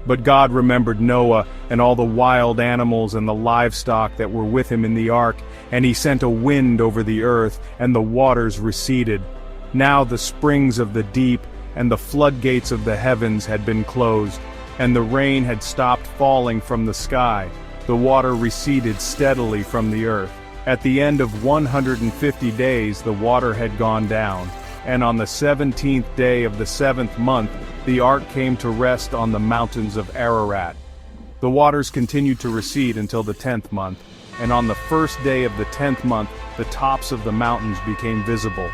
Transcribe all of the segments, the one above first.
But God remembered Noah and all the wild animals and the livestock that were with him in the ark, and he sent a wind over the earth, and the waters receded. Now the springs of the deep and the floodgates of the heavens had been closed, and the rain had stopped falling from the sky. The water receded steadily from the earth. At the end of 150 days the water had gone down, and on the 17th day of the 7th month the ark came to rest on the mountains of Ararat. The waters continued to recede until the 10th month, and on the first day of the 10th month the tops of the mountains became visible.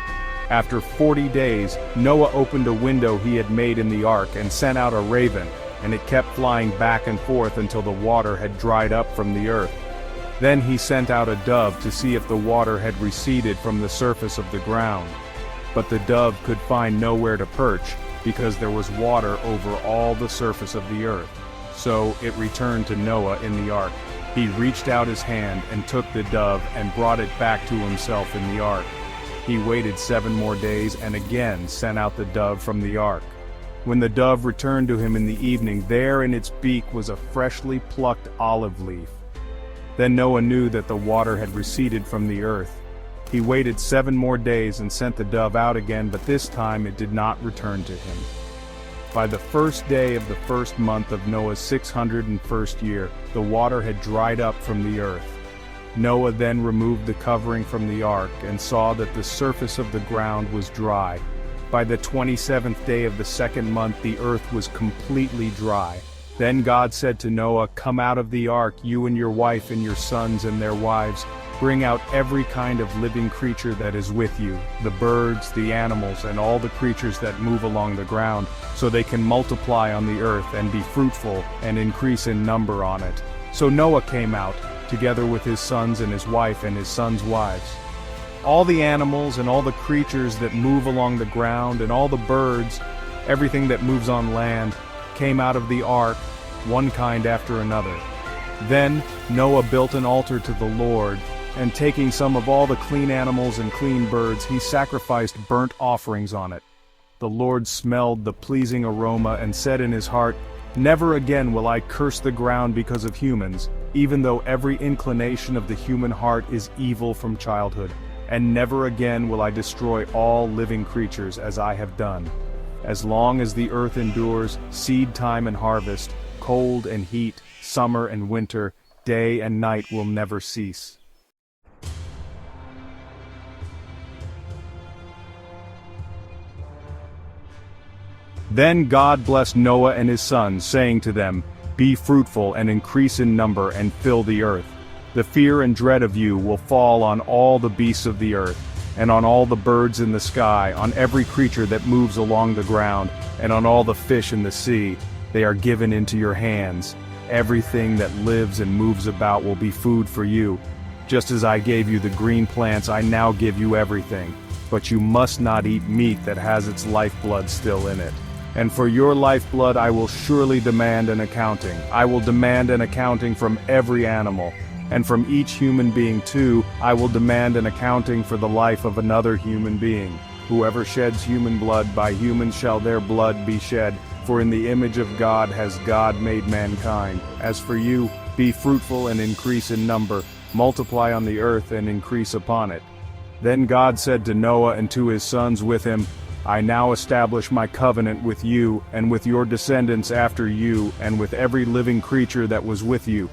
After 40 days, Noah opened a window he had made in the ark and sent out a raven, and it kept flying back and forth until the water had dried up from the earth. Then he sent out a dove to see if the water had receded from the surface of the ground. But the dove could find nowhere to perch, because there was water over all the surface of the earth. So it returned to Noah in the ark. He reached out his hand and took the dove and brought it back to himself in the ark. He waited 7 more days and again sent out the dove from the ark. When the dove returned to him in the evening, there in its beak was a freshly plucked olive leaf. Then Noah knew that the water had receded from the earth. He waited 7 more days and sent the dove out again, but this time it did not return to him. By the first day of the 1st month of Noah's 601st year, the water had dried up from the earth. Noah then removed the covering from the ark and saw that the surface of the ground was dry. By the 27th day of the 2nd month the earth was completely dry. Then God said to Noah, "Come out of the ark, you and your wife and your sons and their wives. Bring out every kind of living creature that is with you, the birds, the animals, and all the creatures that move along the ground, so they can multiply on the earth and be fruitful and increase in number on it." So Noah came out, together with his sons and his wife and his sons' wives. All the animals and all the creatures that move along the ground and all the birds, everything that moves on land, came out of the ark, one kind after another. Then Noah built an altar to the Lord, and taking some of all the clean animals and clean birds, he sacrificed burnt offerings on it. The Lord smelled the pleasing aroma and said in his heart, "Never again will I curse the ground because of humans, even though every inclination of the human heart is evil from childhood. And never again will I destroy all living creatures as I have done. As long as the earth endures, seed time and harvest, cold and heat, summer and winter, day and night will never cease." Then God blessed Noah and his sons, saying to them, "Be fruitful and increase in number and fill the earth. The fear and dread of you will fall on all the beasts of the earth, and on all the birds in the sky, on every creature that moves along the ground, and on all the fish in the sea. They are given into your hands. Everything that lives and moves about will be food for you. Just as I gave you the green plants, I now give you everything. But you must not eat meat that has its lifeblood still in it. And for your lifeblood I will surely demand an accounting. I will demand an accounting from every animal. And from each human being too, I will demand an accounting for the life of another human being. Whoever sheds human blood, by humans shall their blood be shed. For in the image of God has God made mankind. As for you, be fruitful and increase in number. Multiply on the earth and increase upon it." Then God said to Noah and to his sons with him, "I now establish my covenant with you, and with your descendants after you, and with every living creature that was with you,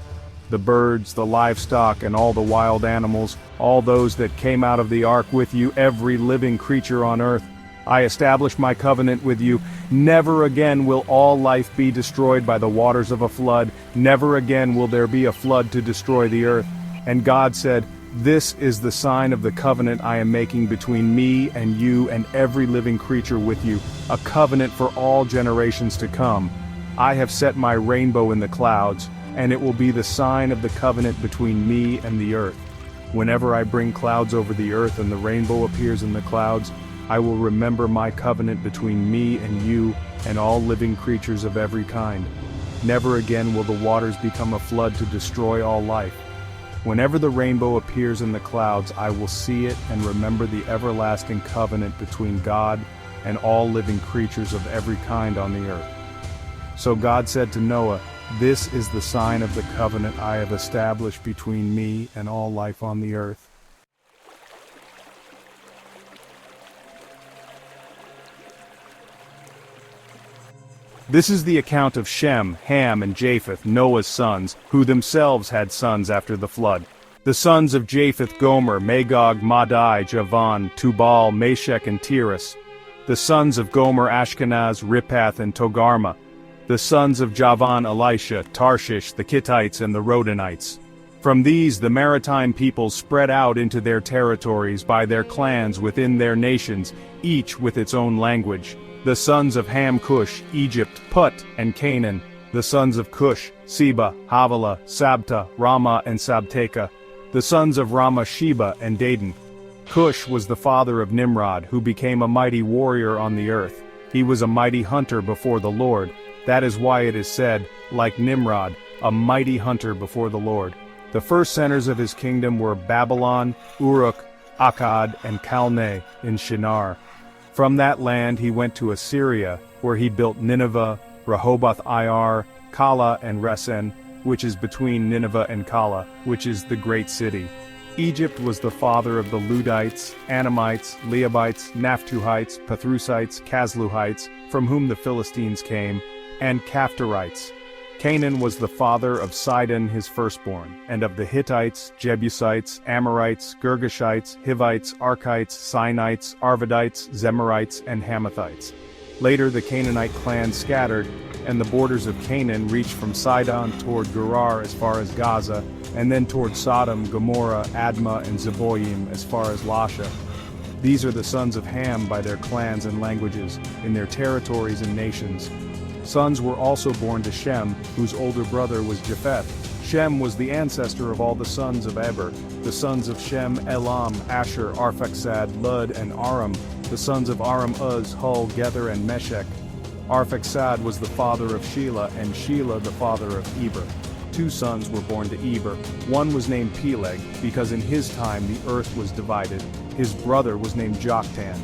the birds, the livestock, and all the wild animals, all those that came out of the ark with you, every living creature on earth. I establish my covenant with you. Never again will all life be destroyed by the waters of a flood. Never again will there be a flood to destroy the earth." And God said, "This is the sign of the covenant I am making between me and you and every living creature with you, a covenant for all generations to come. I have set my rainbow in the clouds, and it will be the sign of the covenant between me and the earth. Whenever I bring clouds over the earth and the rainbow appears in the clouds, I will remember my covenant between me and you and all living creatures of every kind. Never again will the waters become a flood to destroy all life. Whenever the rainbow appears in the clouds, I will see it and remember the everlasting covenant between God and all living creatures of every kind on the earth." So God said to Noah, "This is the sign of the covenant I have established between me and all life on the earth." This is the account of Shem, Ham, and Japheth, Noah's sons, who themselves had sons after the flood. The sons of Japheth: Gomer, Magog, Madai, Javan, Tubal, Meshech, and Tiras. The sons of Gomer: Ashkenaz, Riphath, and Togarmah. The sons of Javan: Elisha, Tarshish, the Kittites, and the Rodanites. From these the maritime peoples spread out into their territories by their clans within their nations, each with its own language. The sons of Ham: Cush, Egypt, Put, and Canaan. The sons of Cush: Seba, Havilah, Sabta, Ramah, and Sabteka. The sons of Ramah: Sheba and Dedan. Cush was the father of Nimrod, who became a mighty warrior on the earth. He was a mighty hunter before the Lord. That is why it is said, like Nimrod, a mighty hunter before the Lord. The first centers of his kingdom were Babylon, Uruk, Akkad, and Calneh in Shinar. From that land he went to Assyria, where he built Nineveh, Rehoboth-ir, Calah, and Resen, which is between Nineveh and Calah, which is the great city. Egypt was the father of the Ludites, Anamites, Leabites, Naphtuhites, Pathrusites, Casluhites, from whom the Philistines came, and Caphtorites. Canaan was the father of Sidon his firstborn, and of the Hittites, Jebusites, Amorites, Girgashites, Hivites, Arkites, Sinites, Arvadites, Zemarites, and Hamathites. Later the Canaanite clans scattered, and the borders of Canaan reached from Sidon toward Gerar as far as Gaza, and then toward Sodom, Gomorrah, Admah, and Zeboim as far as Lasha. These are the sons of Ham by their clans and languages, in their territories and nations. Sons were also born to Shem, whose older brother was Japheth. Shem was the ancestor of all the sons of Eber. The sons of Shem: Elam, Asher, Arphaxad, Lud, and Aram. The sons of Aram: Uz, Hul, Gether, and Meshech. Arphaxad was the father of Shelah, and Shelah the father of Eber. Two sons were born to Eber. One was named Peleg, because in his time the earth was divided. His brother was named Joktan.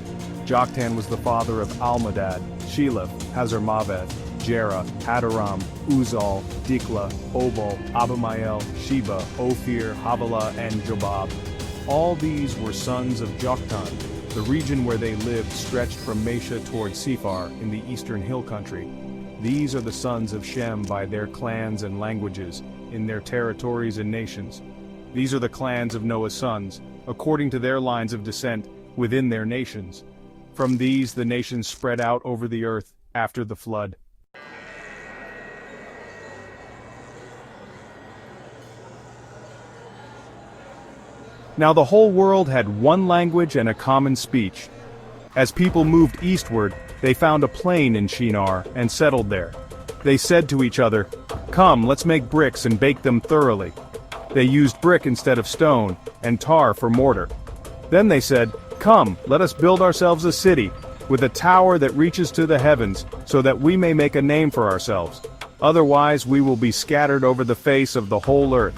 Joktan was the father of Almadad, Sheleph, Hazarmaveth, Jerah, Hadaram, Uzal, Dikla, Obal, Abimael, Sheba, Ophir, Havilah, and Jobab. All these were sons of Joktan. The region where they lived stretched from Mesha toward Sephar in the eastern hill country. These are the sons of Shem by their clans and languages, in their territories and nations. These are the clans of Noah's sons, according to their lines of descent, within their nations. From these the nations spread out over the earth after the flood. Now the whole world had one language and a common speech. As people moved eastward, they found a plain in Shinar and settled there. They said to each other, "Come, let's make bricks and bake them thoroughly." They used brick instead of stone, and tar for mortar. Then they said, "Come, let us build ourselves a city, with a tower that reaches to the heavens, so that we may make a name for ourselves. Otherwise we will be scattered over the face of the whole earth."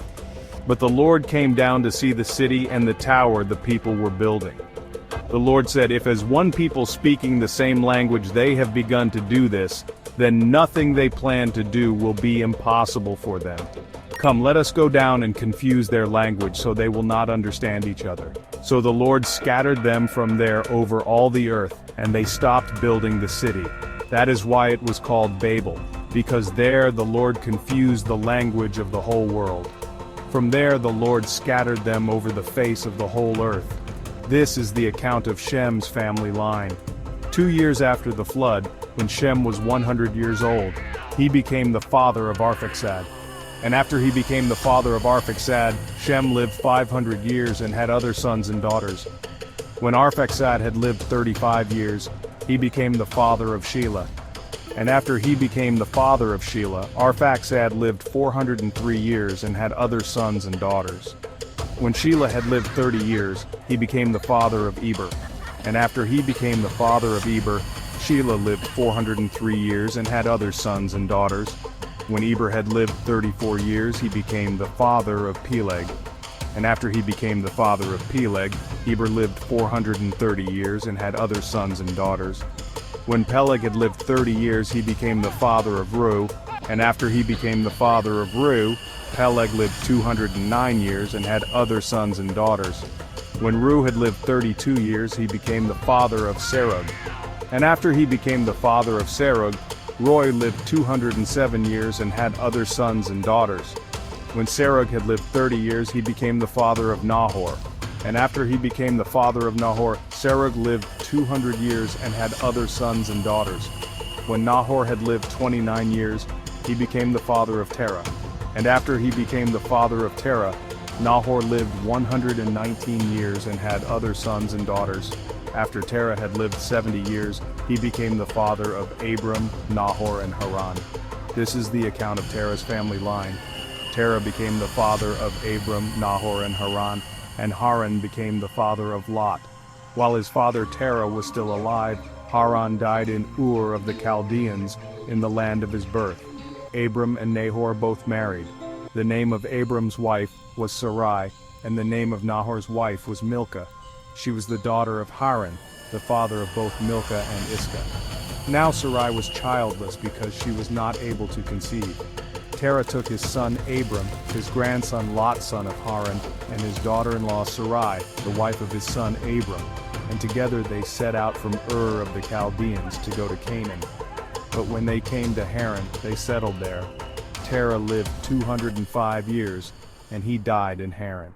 But the Lord came down to see the city and the tower the people were building. The Lord said, "If as one people speaking the same language they have begun to do this, then nothing they plan to do will be impossible for them. Come, let us go down and confuse their language so they will not understand each other." So the Lord scattered them from there over all the earth, and they stopped building the city. That is why it was called Babel, because there the Lord confused the language of the whole world. From there the Lord scattered them over the face of the whole earth. This is the account of Shem's family line. 2 years after the flood, when Shem was 100 years old, he became the father of Arphaxad. And after he became the father of Arphaxad, Shem lived 500 years and had other sons and daughters. When Arphaxad had lived 35 years, he became the father of Shelah. And after he became the father of Shelah, Arphaxad lived 403 years and had other sons and daughters. When Shelah had lived 30 years, he became the father of Eber. And after he became the father of Eber, Shelah lived 403 years and had other sons and daughters. When Eber had lived 34 years, he became the father of Peleg. And after he became the father of Peleg, Eber lived 430 years and had other sons and daughters. When Peleg had lived 30 years he became the father of Reu, and after he became the father of Reu, Peleg lived 209 years and had other sons and daughters. When Reu had lived 32 years he became the father of Serug. And after he became the father of Serug, Roy lived 207 years and had other sons and daughters. When Serug had lived 30 years he became the father of Nahor. And after he became the father of Nahor, Serug lived 200 years and had other sons and daughters. When Nahor had lived 29 years, he became the father of Terah. And after he became the father of Terah, Nahor lived 119 years and had other sons and daughters. After Terah had lived 70 years, he became the father of Abram, Nahor, and Haran. This is the account of Terah's family line. Terah became the father of Abram, Nahor, and Haran, and Haran became the father of Lot. While his father Terah was still alive, Haran died in Ur of the Chaldeans, in the land of his birth. Abram and Nahor both married. The name of Abram's wife was Sarai, and the name of Nahor's wife was Milcah. She was the daughter of Haran, the father of both Milcah and Iscah. Now Sarai was childless because she was not able to conceive. Terah took his son Abram, his grandson Lot son of Haran, and his daughter-in-law Sarai, the wife of his son Abram, and together they set out from Ur of the Chaldeans to go to Canaan. But when they came to Haran, they settled there. Terah lived 205 years, and he died in Haran.